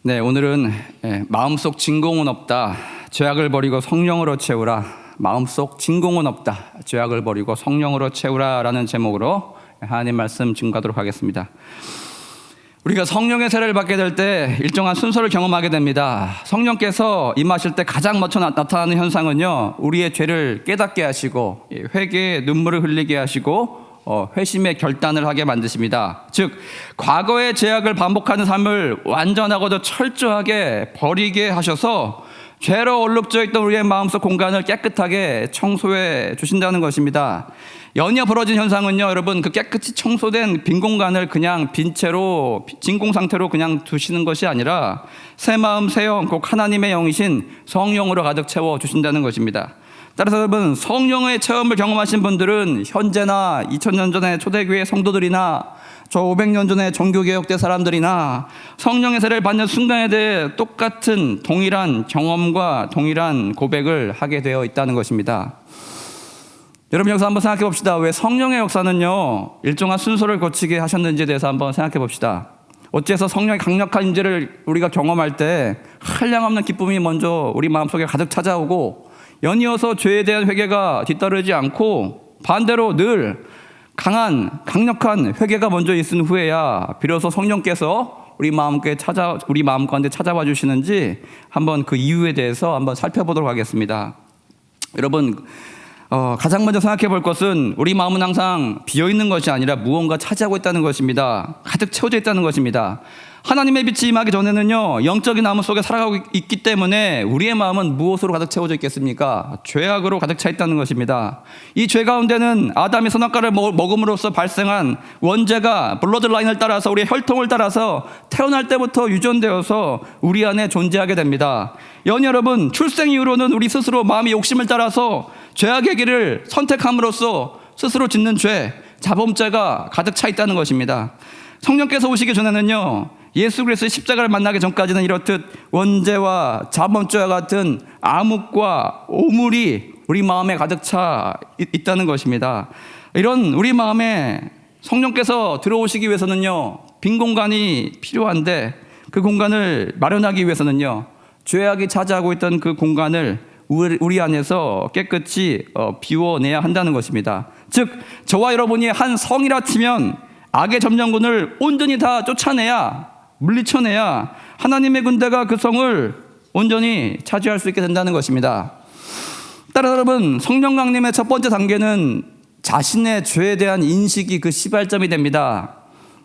네, 오늘은 마음속 진공은 없다. 죄악을 버리고 성령으로 채우라. 마음속 진공은 없다. 죄악을 버리고 성령으로 채우라 라는 제목으로 하나님 말씀 증거하도록 하겠습니다. 우리가 성령의 세례를 받게 될 때 일정한 순서를 경험하게 됩니다. 성령께서 임하실 때 가장 먼저 나타나는 현상은요, 우리의 죄를 깨닫게 하시고 회개의 눈물을 흘리게 하시고 회심의 결단을 하게 만드십니다. 즉, 과거의 죄악을 반복하는 삶을 완전하고도 철저하게 버리게 하셔서 죄로 얼룩져 있던 우리의 마음속 공간을 깨끗하게 청소해 주신다는 것입니다. 연이어 벌어진 현상은요, 여러분, 그 깨끗이 청소된 빈 공간을 그냥 빈 채로 진공 상태로 그냥 두시는 것이 아니라 새 마음 새 영, 곧 하나님의 영이신 성령으로 가득 채워 주신다는 것입니다. 따라서 여러분, 성령의 체험을 경험하신 분들은 현재나 2000년 전의 초대교회 성도들이나 저 500년 전의 종교개혁대 사람들이나 성령의 세례를 받는 순간에 대해 똑같은 동일한 경험과 동일한 고백을 하게 되어 있다는 것입니다. 여러분, 여기서 한번 생각해 봅시다. 왜 성령의 역사는요, 일정한 순서를 거치게 하셨는지에 대해서 한번 생각해 봅시다. 어째서 성령의 강력한 임재를 우리가 경험할 때 한량없는 기쁨이 먼저 우리 마음속에 가득 찾아오고, 연이어서 죄에 대한 회개가 뒤따르지 않고 반대로 늘 강력한 회개가 먼저 있은 후에야 비로소 성령께서 우리 마음 가운데 찾아와 주시는지 한번 그 이유에 대해서 한번 살펴보도록 하겠습니다. 여러분, 가장 먼저 생각해 볼 것은 우리 마음은 항상 비어 있는 것이 아니라 무언가 차지하고 있다는 것입니다. 가득 채워져 있다는 것입니다. 하나님의 빛이 임하기 전에는요, 영적인 나무 속에 살아가고 있기 때문에 우리의 마음은 무엇으로 가득 채워져 있겠습니까? 죄악으로 가득 차 있다는 것입니다. 이 죄 가운데는 아담이 선악과를 먹음으로써 발생한 원죄가 블러드라인을 따라서 우리의 혈통을 따라서 태어날 때부터 유전되어서 우리 안에 존재하게 됩니다. 여러분, 출생 이후로는 우리 스스로 마음의 욕심을 따라서 죄악의 길을 선택함으로써 스스로 짓는 죄, 자범죄가 가득 차 있다는 것입니다. 성령께서 오시기 전에는요, 예수 그리스도의 십자가를 만나기 전까지는 이렇듯 원죄와 자범죄와 같은 암흑과 오물이 우리 마음에 가득 차 있다는 것입니다. 이런 우리 마음에 성령께서 들어오시기 위해서는요, 빈 공간이 필요한데 그 공간을 마련하기 위해서는요, 죄악이 차지하고 있던 그 공간을 우리 안에서 깨끗이 비워내야 한다는 것입니다. 즉, 저와 여러분이 한 성이라 치면 악의 점령군을 온전히 다 쫓아내야, 물리쳐내야 하나님의 군대가 그 성을 온전히 차지할 수 있게 된다는 것입니다. 따라서 여러분, 성령 강림의 첫 번째 단계는 자신의 죄에 대한 인식이 그 시발점이 됩니다.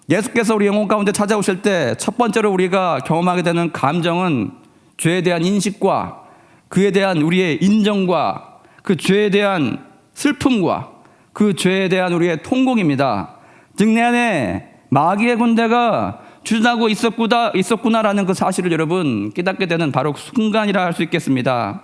예수께서 우리 영혼 가운데 찾아오실 때 첫 번째로 우리가 경험하게 되는 감정은 죄에 대한 인식과 그에 대한 우리의 인정과 그 죄에 대한 슬픔과 그 죄에 대한 우리의 통곡입니다. 즉, 내 안에 마귀의 군대가 주둔하고 있었구나라는 그 사실을 여러분 깨닫게 되는 바로 그 순간이라 할 수 있겠습니다.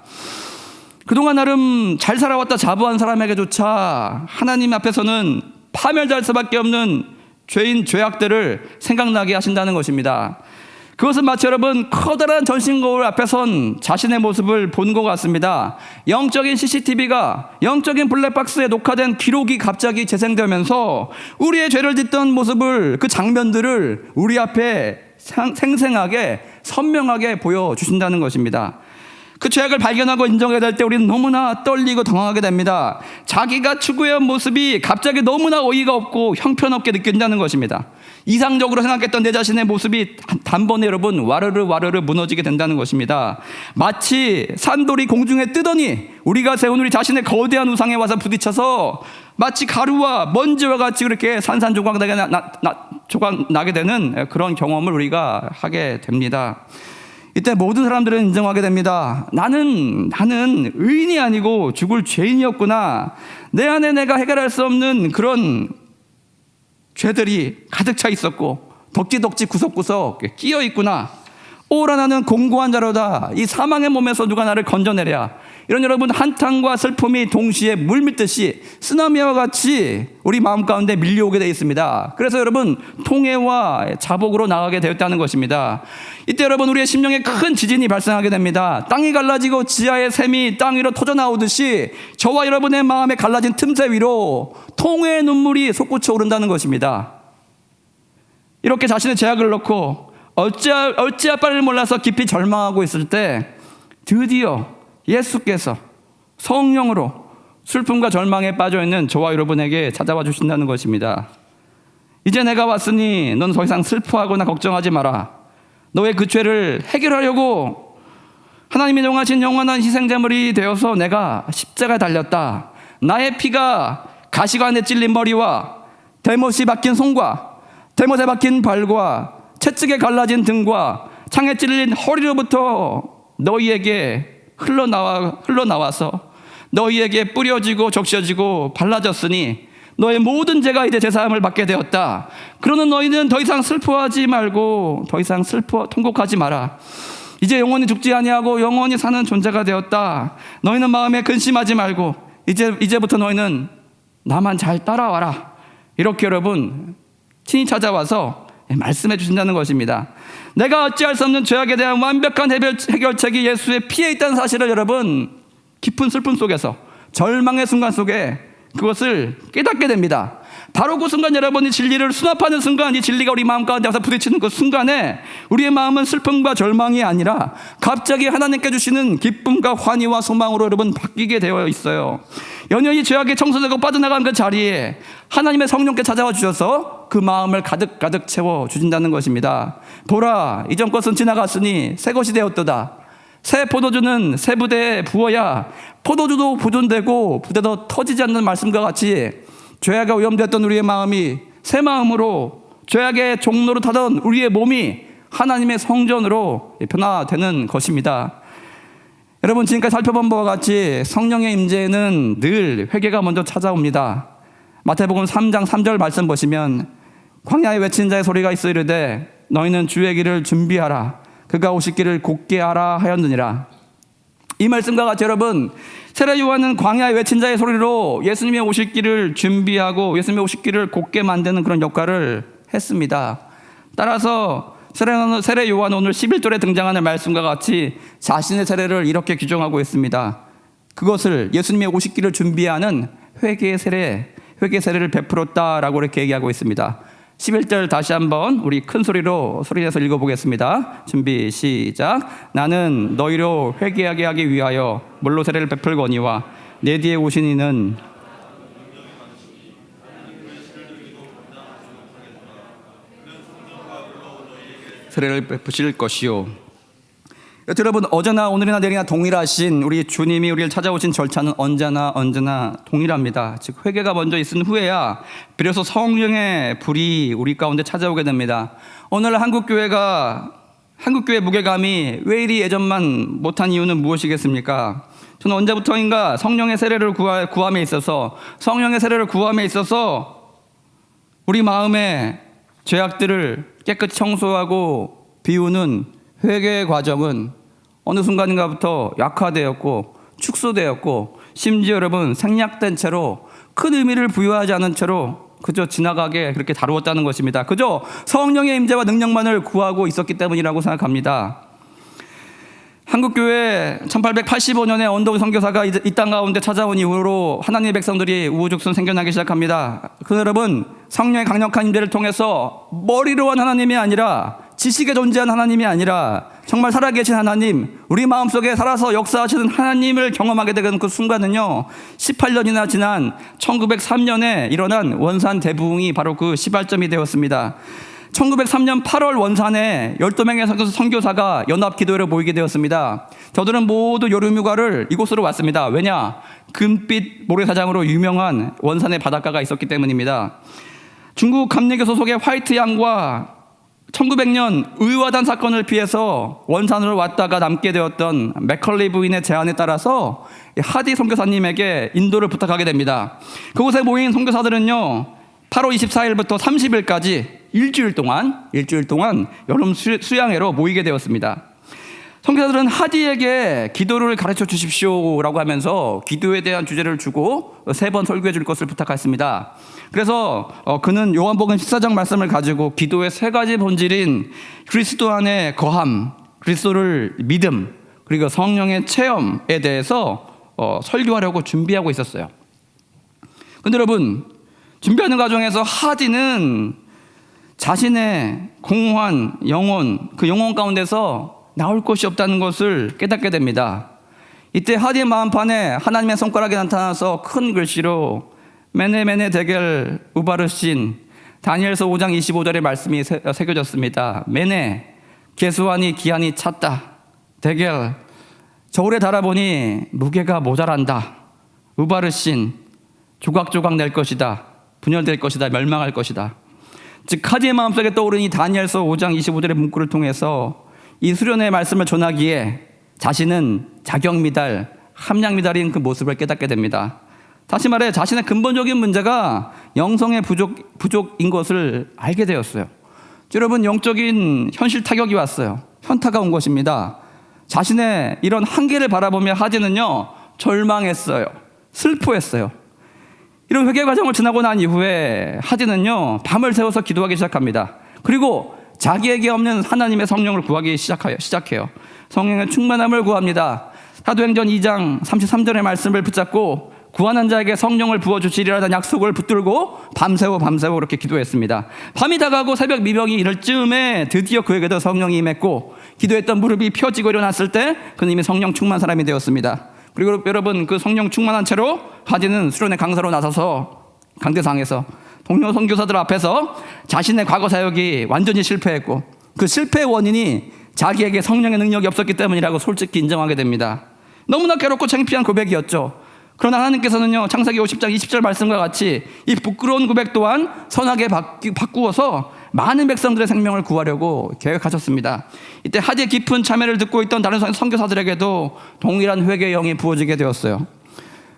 그동안 나름 잘 살아왔다 자부한 사람에게조차 하나님 앞에서는 파멸될 수밖에 없는 죄악들을 생각나게 하신다는 것입니다. 그것은 마치 여러분 커다란 전신 거울 앞에 선 자신의 모습을 본 것 같습니다. 영적인 CCTV가 영적인 블랙박스에 녹화된 기록이 갑자기 재생되면서 우리의 죄를 짓던 모습을, 그 장면들을 우리 앞에 생생하게 선명하게 보여주신다는 것입니다. 그 죄악을 발견하고 인정해야 될 때 우리는 너무나 떨리고 당황하게 됩니다. 자기가 추구해온 모습이 갑자기 너무나 어이가 없고 형편없게 느껴진다는 것입니다. 이상적으로 생각했던 내 자신의 모습이 단번에 여러분 와르르 무너지게 된다는 것입니다. 마치 산돌이 공중에 뜨더니 우리가 세운 우리 자신의 거대한 우상에 와서 부딪혀서 마치 가루와 먼지와 같이 그렇게 산산조각 나게 되는 그런 경험을 우리가 하게 됩니다. 이때 모든 사람들은 인정하게 됩니다. 나는 의인이 아니고 죽을 죄인이었구나. 내 안에 내가 해결할 수 없는 그런 죄들이 가득 차 있었고 덕지덕지 구석구석 끼어 있구나. 오라 나는 공고한 자로다. 이 사망의 몸에서 누가 나를 건져내랴. 이런 여러분 한탄과 슬픔이 동시에 물밀듯이 쓰나미와 같이 우리 마음 가운데 밀려오게 되어 있습니다. 그래서 여러분 통해와 자복으로 나가게 되었다는 것입니다. 이때 여러분 우리의 심령에 큰 지진이 발생하게 됩니다. 땅이 갈라지고 지하의 샘이 땅 위로 터져 나오듯이 저와 여러분의 마음에 갈라진 틈새 위로 통해의 눈물이 솟구쳐 오른다는 것입니다. 이렇게 자신의 죄악을 넣고 어찌할 바를 몰라서 깊이 절망하고 있을 때 드디어 예수께서 성령으로 슬픔과 절망에 빠져있는 저와 여러분에게 찾아와 주신다는 것입니다. 이제 내가 왔으니 넌 더 이상 슬퍼하거나 걱정하지 마라. 너의 그 죄를 해결하려고 하나님이 정하신 영원한 희생제물이 되어서 내가 십자가에 달렸다. 나의 피가 가시관에 찔린 머리와 대못이 박힌 손과 대못에 박힌 발과 채찍에 갈라진 등과 창에 찔린 허리로부터 너희에게 흘러나와서 너희에게 뿌려지고 적셔지고 발라졌으니 너의 모든 죄가 이제 제사함을 받게 되었다. 그러는 너희는 더 이상 슬퍼하지 말고 더 이상 통곡하지 마라. 이제 영원히 죽지 아니하고 영원히 사는 존재가 되었다. 너희는 마음에 근심하지 말고 이제부터 너희는 나만 잘 따라와라. 이렇게 여러분 친히 찾아와서 말씀해 주신다는 것입니다. 내가 어찌할 수 없는 죄악에 대한 완벽한 해결책이 예수의 피에 있다는 사실을 여러분 깊은 슬픔 속에서 절망의 순간 속에 그것을 깨닫게 됩니다. 바로 그 순간 여러분이 진리를 수납하는 순간, 이 진리가 우리 마음 가운데 와서 부딪히는 그 순간에 우리의 마음은 슬픔과 절망이 아니라 갑자기 하나님께 주시는 기쁨과 환희와 소망으로 여러분 바뀌게 되어 있어요. 연연히 죄악에 청소되고 빠져나간 그 자리에 하나님의 성령께 찾아와 주셔서 그 마음을 가득 채워 주신다는 것입니다. 보라, 이전 것은 지나갔으니 새 것이 되었도다. 새 포도주는 새 부대에 부어야 포도주도 보존되고 부대도 터지지 않는 말씀과 같이 죄악에 오염되었던 우리의 마음이 새 마음으로, 죄악의 종로로 타던 우리의 몸이 하나님의 성전으로 변화되는 것입니다. 여러분, 지금까지 살펴본 바와 같이 성령의 임재에는 늘 회개가 먼저 찾아옵니다. 마태복음 3장 3절 말씀 보시면 광야에 외친 자의 소리가 있어 이르되 너희는 주의 길을 준비하라. 그가 오실 길을 곧게 하라 하였느니라. 이 말씀과 같이 여러분, 세례 요한은 광야에 외친 자의 소리로 예수님의 오실 길을 준비하고 예수님의 오실 길을 곧게 만드는 그런 역할을 했습니다. 따라서 세례 요한 오늘 11절에 등장하는 말씀과 같이 자신의 세례를 이렇게 규정하고 있습니다. 그것을 예수님의 오실 길을 준비하는 회개 세례를 베풀었다라고 이렇게 얘기하고 있습니다. 11절 다시 한번 우리 큰 소리내서 읽어보겠습니다. 준비 시작. 나는 너희로 회개하게 하기 위하여 물로 세례를 베풀거니와 내 뒤에 오신 이는 세례를 베푸실 것이요. 여러분, 어제나 오늘이나 내일이나 동일하신 우리 주님이 우리를 찾아오신 절차는 언제나 동일합니다. 즉 회개가 먼저 있은 후에야 비로소 성령의 불이 우리 가운데 찾아오게 됩니다. 오늘 한국교회 무게감이 왜 이리 예전만 못한 이유는 무엇이겠습니까? 저는 언제부터인가 성령의 세례를 구함에 있어서 우리 마음의 죄악들을 깨끗이 청소하고 비우는 회개의 과정은 어느 순간인가부터 약화되었고 축소되었고 심지어 여러분 생략된 채로 큰 의미를 부여하지 않은 채로 그저 지나가게 그렇게 다루었다는 것입니다. 그저 성령의 임재와 능력만을 구하고 있었기 때문이라고 생각합니다. 한국교회 1885년에 언더우 선교사가 이 땅 가운데 찾아온 이후로 하나님의 백성들이 우후죽순 생겨나기 시작합니다. 그 여러분, 성령의 강력한 임재를 통해서 머리로 한 하나님이 아니라 지식에 존재한 하나님이 아니라 정말 살아계신 하나님, 우리 마음속에 살아서 역사하시는 하나님을 경험하게 되는 그 순간은요, 18년이나 지난 1903년에 일어난 원산 대부흥이 바로 그 시발점이 되었습니다. 1903년 8월 원산에 12명의 선교사가 연합기도회로 모이게 되었습니다. 저들은 모두 여름휴가를 이곳으로 왔습니다. 왜냐? 금빛 모래사장으로 유명한 원산의 바닷가가 있었기 때문입니다. 중국 감리교 소속의 화이트 양과 1900년 의화단 사건을 피해서 원산으로 왔다가 남게 되었던 맥컬리 부인의 제안에 따라서 하디 선교사님에게 인도를 부탁하게 됩니다. 그곳에 모인 선교사들은요, 8월 24일부터 30일까지 일주일 동안 여름 수양회로 모이게 되었습니다. 선교사들은 하디에게 기도를 가르쳐 주십시오라고 하면서 기도에 대한 주제를 주고 3번 설교해 줄 것을 부탁했습니다. 그래서 그는 요한복음 14장 말씀을 가지고 기도의 3가지 본질인 그리스도 안에 거함, 그리스도를 믿음, 그리고 성령의 체험에 대해서 설교하려고 준비하고 있었어요. 근데 여러분, 준비하는 과정에서 하디는 자신의 공허한 영혼, 그 영혼 가운데서 나올 곳이 없다는 것을 깨닫게 됩니다. 이때 하디의 마음판에 하나님의 손가락이 나타나서 큰 글씨로 메네 데겔 우바르신, 다니엘서 5장 25절의 말씀이 새겨졌습니다. 메네, 계수하니 기한이 찼다. 데겔, 저울에 달아보니 무게가 모자란다. 우바르신, 조각조각 낼 것이다. 분열될 것이다. 멸망할 것이다. 즉 하디의 마음속에 떠오르는 이 다니엘서 5장 25절의 문구를 통해서 이 수련의 말씀을 전하기에 자신은 자격미달, 함량미달인 그 모습을 깨닫게 됩니다. 다시 말해 자신의 근본적인 문제가 영성의 부족인 것을 알게 되었어요. 여러분, 영적인 현실 타격이 왔어요. 현타가 온 것입니다. 자신의 이런 한계를 바라보며 하디는요, 절망했어요. 슬퍼했어요. 이런 회개 과정을 지나고 난 이후에 하디는요, 밤을 새워서 기도하기 시작합니다. 그리고 자기에게 없는 하나님의 성령을 구하기 시작해요. 성령의 충만함을 구합니다. 사도행전 2장 33절의 말씀을 붙잡고 구하는 자에게 성령을 부어주시리라는 약속을 붙들고 밤새워 그렇게 기도했습니다. 밤이 다가고 새벽 미명이 이럴 즈음에 드디어 그에게도 성령이 임했고, 기도했던 무릎이 펴지고 일어났을 때 그는 이미 성령 충만 사람이 되었습니다. 그리고 여러분, 그 성령 충만한 채로 하디는 수련의 강사로 나서서 강대상에서 동료 선교사들 앞에서 자신의 과거 사역이 완전히 실패했고, 그 실패의 원인이 자기에게 성령의 능력이 없었기 때문이라고 솔직히 인정하게 됩니다. 너무나 괴롭고 창피한 고백이었죠. 그러나 하나님께서는요, 창세기 50장 20절 말씀과 같이 이 부끄러운 고백 또한 선하게 바꾸어서 많은 백성들의 생명을 구하려고 계획하셨습니다. 이때 하디의 깊은 참회를 듣고 있던 다른 선교사들에게도 동일한 회개의 영이 부어지게 되었어요.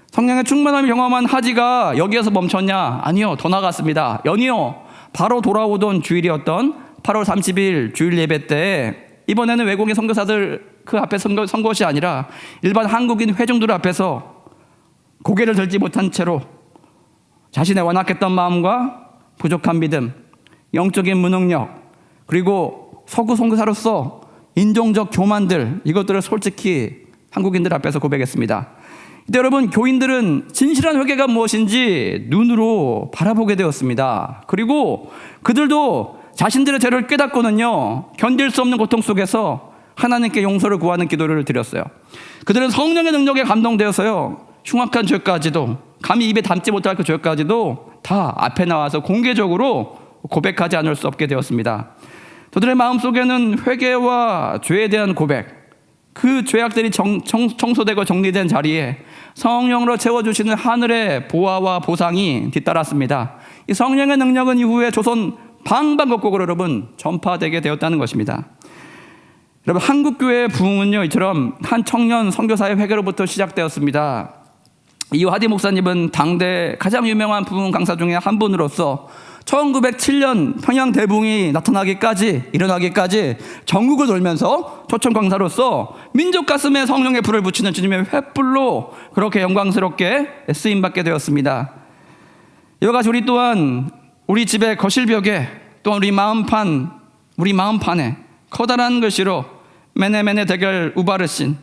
성령의 충만함을 경험한 하디가 여기에서 멈췄냐? 아니요, 더 나아갔습니다. 연이어 바로 돌아오던 주일이었던 8월 30일 주일 예배 때 이번에는 외국인 선교사들 그 앞에 선 것이 아니라 일반 한국인 회중들 앞에서 고개를 들지 못한 채로 자신의 완악했던 마음과 부족한 믿음, 영적인 무능력, 그리고 서구 선교사로서 인종적 교만들, 이것들을 솔직히 한국인들 앞에서 고백했습니다. 이때 여러분, 교인들은 진실한 회개가 무엇인지 눈으로 바라보게 되었습니다. 그리고 그들도 자신들의 죄를 깨닫고는요, 견딜 수 없는 고통 속에서 하나님께 용서를 구하는 기도를 드렸어요. 그들은 성령의 능력에 감동되어서요, 흉악한 죄까지도, 감히 입에 담지 못할 그 죄까지도 다 앞에 나와서 공개적으로 고백하지 않을 수 없게 되었습니다. 저들의 마음속에는 회개와 죄에 대한 고백, 그 죄악들이 청소되고 정리된 자리에 성령으로 채워주시는 하늘의 보화와 보상이 뒤따랐습니다. 이 성령의 능력은 이후에 조선 방방곡곡으로 여러분 전파되게 되었다는 것입니다. 여러분, 한국교회의 부흥은요, 이처럼 한 청년 선교사의 회개로부터 시작되었습니다. 이 하디 목사님은 당대 가장 유명한 부흥 강사 중에 한 분으로서 1907년 평양 대붕이 일어나기까지 전국을 돌면서 초청 강사로서 민족 가슴에 성령의 불을 붙이는 주님의 횃불로 그렇게 영광스럽게 쓰임받게 되었습니다. 이와 같이 우리 또한 우리 집의 거실벽에, 또한 우리 마음판에 커다란 글씨로 메네 데겔 우바르신,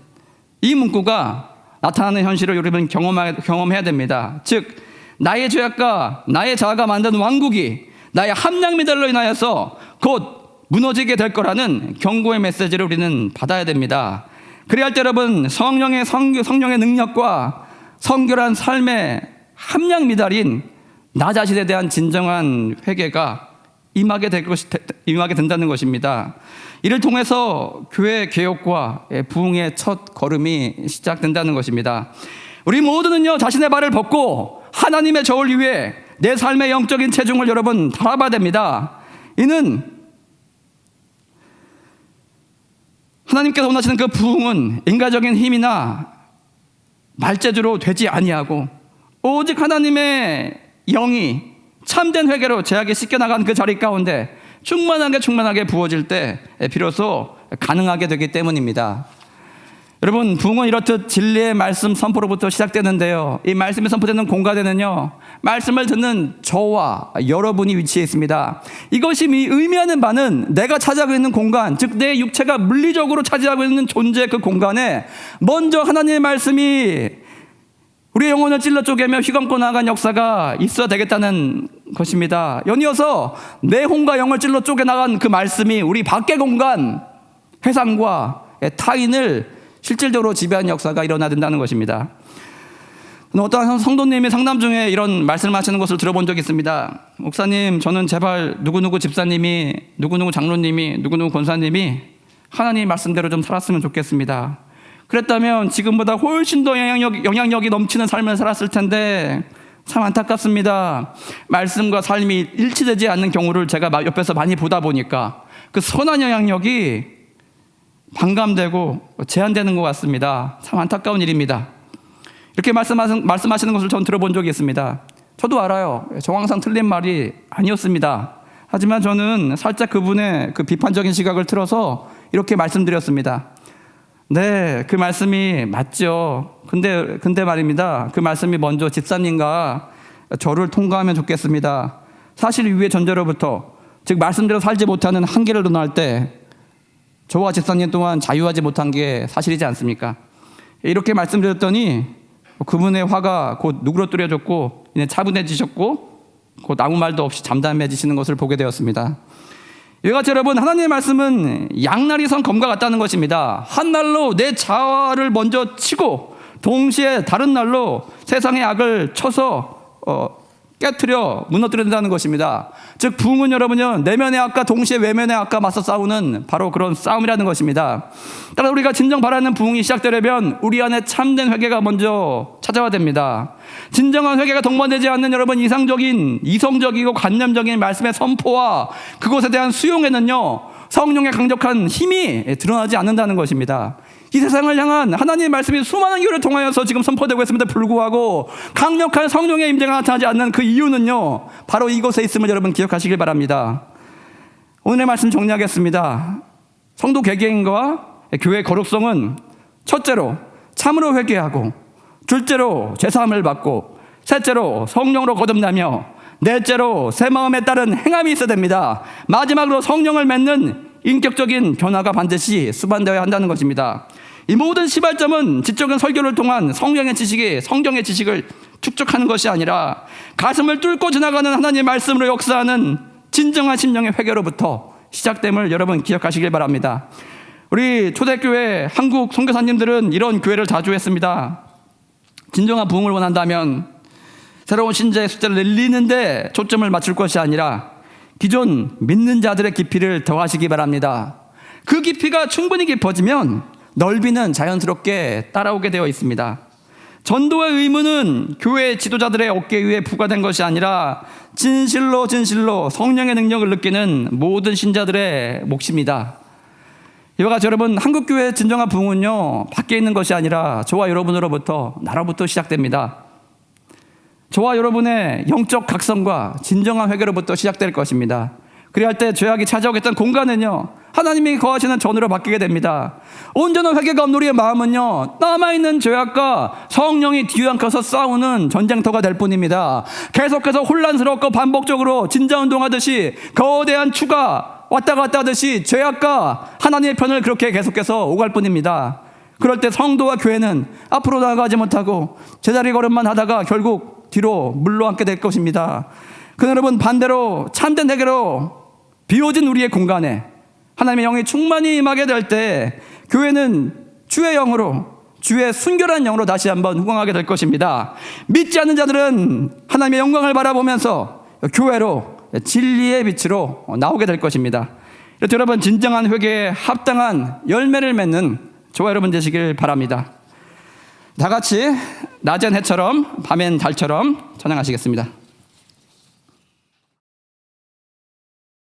이 문구가 나타나는 현실을 여러분 경험해야 됩니다. 즉, 나의 죄악과 나의 자아가 만든 왕국이 나의 함량미달로 인하여서 곧 무너지게 될 거라는 경고의 메시지를 우리는 받아야 됩니다. 그래야 할 때 여러분, 성령의 능력과 성결한 삶의 함량미달인 나 자신에 대한 진정한 회개가 임하게 된다는 것입니다. 이를 통해서 교회 개혁과 부흥의 첫 걸음이 시작된다는 것입니다. 우리 모두는요, 자신의 발을 벗고 하나님의 저울 위에 내 삶의 영적인 체중을 여러분 달아봐야 됩니다. 이는 하나님께서 원하시는 그 부흥은 인간적인 힘이나 말재주로 되지 아니하고 오직 하나님의 영이 참된 회개로 죄악이 씻겨나간 그 자리 가운데 충만하게 부어질 때 비로소 가능하게 되기 때문입니다. 여러분, 부흥은 이렇듯 진리의 말씀 선포로부터 시작되는데요, 이 말씀이 선포되는 공간에는요, 말씀을 듣는 저와 여러분이 위치해 있습니다. 이것이 의미하는 바는 내가 차지하고 있는 공간, 즉 내 육체가 물리적으로 차지하고 있는 존재, 그 공간에 먼저 하나님의 말씀이 우리의 영혼을 찔러 쪼개며 휘감고 나간 역사가 있어야 되겠다는 것입니다. 연이어서 내 혼과 영을 찔러 쪼개나간 그 말씀이 우리 밖의 공간, 회상과 타인을 실질적으로 지배하는 역사가 일어나야 된다는 것입니다. 어떤 성도님이 상담 중에 이런 말씀을 하시는 것을 들어본 적이 있습니다. 목사님, 저는 제발 누구누구 집사님이, 누구누구 장로님이, 누구누구 권사님이 하나님 말씀대로 좀 살았으면 좋겠습니다. 그랬다면 지금보다 훨씬 더 영향력이 넘치는 삶을 살았을 텐데 참 안타깝습니다. 말씀과 삶이 일치되지 않는 경우를 제가 옆에서 많이 보다 보니까 그 선한 영향력이 반감되고 제한되는 것 같습니다. 참 안타까운 일입니다. 이렇게 말씀하시는 것을 전 들어본 적이 있습니다. 저도 알아요. 정황상 틀린 말이 아니었습니다. 하지만 저는 살짝 그분의 그 비판적인 시각을 틀어서 이렇게 말씀드렸습니다. 네, 그 말씀이 맞죠. 근데 말입니다. 그 말씀이 먼저 집사님과 저를 통과하면 좋겠습니다. 사실 위의 전제로부터, 즉 말씀대로 살지 못하는 한계를 논할 때 저와 집사님 또한 자유하지 못한 게 사실이지 않습니까? 이렇게 말씀드렸더니 그분의 화가 곧 누그러뜨려졌고 차분해지셨고 곧 아무 말도 없이 잠잠해지시는 것을 보게 되었습니다. 이와 같이 여러분, 하나님의 말씀은 양날이 선 검과 같다는 것입니다. 한 날로 내 자아를 먼저 치고 동시에 다른 날로 세상의 악을 쳐서 깨트려 무너뜨린다는 것입니다. 즉 부흥은 여러분요, 내면의 악과 동시에 외면의 악과 맞서 싸우는 바로 그런 싸움이라는 것입니다. 따라서 우리가 진정 바라는 부흥이 시작되려면 우리 안에 참된 회개가 먼저 찾아와야 됩니다. 진정한 회개가 동반되지 않는 여러분 이성적이고 관념적인 말씀의 선포와 그것에 대한 수용에는요, 성령의 강력한 힘이 드러나지 않는다는 것입니다. 이 세상을 향한 하나님의 말씀이 수많은 교회를 통하여서 지금 선포되고 있음에도 불구하고 강력한 성령의 임재가 나타나지 않는 그 이유는요, 바로 이곳에 있음을 여러분 기억하시길 바랍니다. 오늘의 말씀 정리하겠습니다. 성도 개개인과 교회의 거룩성은 첫째로 참으로 회개하고, 둘째로 죄사함을 받고, 셋째로 성령으로 거듭나며, 넷째로 새 마음에 따른 행함이 있어야 됩니다. 마지막으로 성령을 맺는 인격적인 변화가 반드시 수반되어야 한다는 것입니다. 이 모든 시발점은 지적인 설교를 통한 성경의 지식을 축적하는 것이 아니라 가슴을 뚫고 지나가는 하나님의 말씀으로 역사하는 진정한 심령의 회개로부터 시작됨을 여러분 기억하시길 바랍니다. 우리 초대교회 한국 선교사님들은 이런 교회를 자주 했습니다. 진정한 부흥을 원한다면 새로운 신자의 숫자를 늘리는데 초점을 맞출 것이 아니라 기존 믿는 자들의 깊이를 더하시기 바랍니다. 그 깊이가 충분히 깊어지면 넓이는 자연스럽게 따라오게 되어 있습니다. 전도의 의무는 교회 지도자들의 어깨 위에 부과된 것이 아니라 진실로 성령의 능력을 느끼는 모든 신자들의 몫입니다. 이와 같이 여러분, 한국교회의 진정한 부흥은요, 밖에 있는 것이 아니라 저와 여러분으로부터, 나로부터 시작됩니다. 저와 여러분의 영적 각성과 진정한 회개로부터 시작될 것입니다. 그래야 할 때 죄악이 찾아오겠다는 공간은요, 하나님이 거하시는 전으로 바뀌게 됩니다. 온전한 회개가 없는 우리의 마음은요, 남아있는 죄악과 성령이 뒤엉켜서 싸우는 전쟁터가 될 뿐입니다. 계속해서 혼란스럽고 반복적으로 진자운동하듯이 거대한 추가 왔다 갔다 하듯이 죄악과 하나님의 편을 그렇게 계속해서 오갈 뿐입니다. 그럴 때 성도와 교회는 앞으로 나아가지 못하고 제자리 걸음만 하다가 결국 뒤로 물러앉게 될 것입니다. 그러나 여러분, 반대로 참된 회개로 비워진 우리의 공간에 하나님의 영이 충만히 임하게 될 때 교회는 주의 영으로, 주의 순결한 영으로 다시 한번 후광하게 될 것입니다. 믿지 않는 자들은 하나님의 영광을 바라보면서 교회로, 진리의 빛으로 나오게 될 것입니다. 이렇게 여러분, 진정한 회개에 합당한 열매를 맺는 저와 여러분 되시길 바랍니다. 다 같이 낮엔 해처럼 밤엔 달처럼 찬양하시겠습니다.